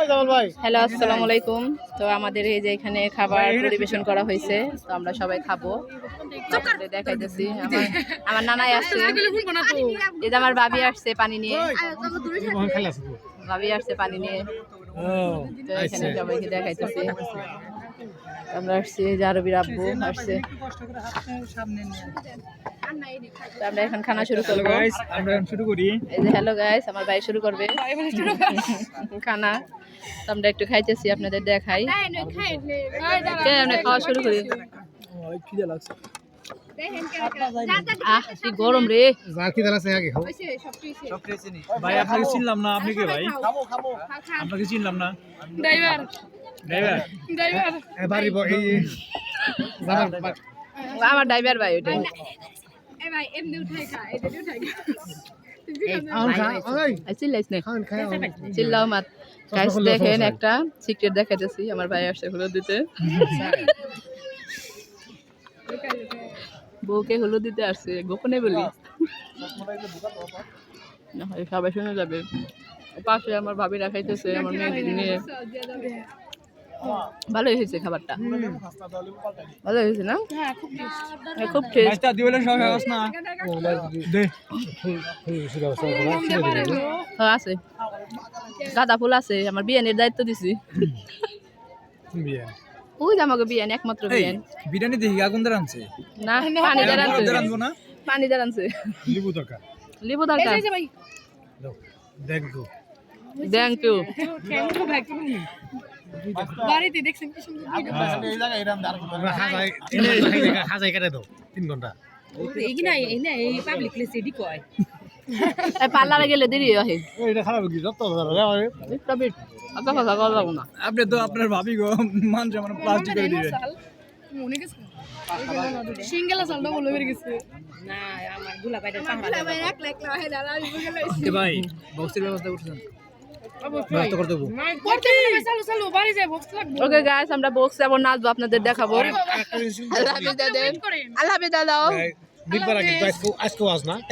Hello, আসসালামু আলাইকুম। তো আমাদের এই যে এখানে খাবার পরিবেশন করা হয়েছে, তো আমরা সবাই খাবো। দেখাইতেছি আমার নানাই আসছে, এই যে আমার ভাবি আসছে পানি নিয়ে, ভাবি আসছে পানি নিয়ে। তো এখানে সবাইকে দেখাইতেছি আমরা আসছি, এই যে আরবির আব্বু আসছে। আমরা এখন খানা শুরু করবো। আমরা শুরু করি। এই যে হ্যালো গাইস, আমার ভাই শুরু করবে খানা। তো আমরা একটু খাইতেছি, আপনাদের দেখাই। আমরা খাওয়া শুরু করি। কি গরম রে। ভাই আপনাকে চিনলাম না, আপনি কে ভাই? আপনাকে চিনলাম না। ড্রাইভার আমার ড্রাইভার ভাই ওইটাই। চিল্লাও মাত। গাইস দেখেন একটা সিক্রেট দেখাইতেছি, আমার ভাই আসছে হলুদ দিতে। বউকে হলুদ দিতে আসছে, গোপনে বলি না হয় সবাই শুনে যাবে। পাশে আমার ভাবি রাখাইতেছে আমার মেয়ে নিয়ে। ভালোই হয়েছে খাবারটা, ভালোই হয়েছে না? খুব টেস্ট। আছে গাঁদা ফুল আছে, আমার বিয়ানের দায়িত্ব দিছি। ওই যে আমাকে বিয়ান, একমাত্র বিয়ান। বিরিয়ানি দেখি আগুন দ্বারা আনছে না, পানি দ্বারা আনছে, না পানি দ্বারা আনছে। লিবু দরকার, লিবু দরকার। Thank you. বাড়িতে দেখছেন কি সুন্দর খাজাই কেটে দাও 3 ঘন্টা। এই পাবলিক প্লেস এডি কয় পার্লারে গেলে দেরি হয়। এটা খারাপ কি যত আচ্ছা কথা কল লাগো না। আপনি তো আপনার ভাবি গো মানছে মানে প্লাস্টিক করে দিবে। সিঙ্গেলা সালটা বলে বের গেছে না আমার গুলা বাইরে চামড়া এ ভাই বক্সের ব্যবস্থা করছেন? ব্যবস্থা করতে দেবো। ওকে গাইস, আমরা বক্স এবং নাচবো, আপনাদের দেখাবো। আল্লাহ হাফেজ দাদা, আল্লাহ হাফেজ দাদা। দিকবার আগে আজকে ওয়াজ না।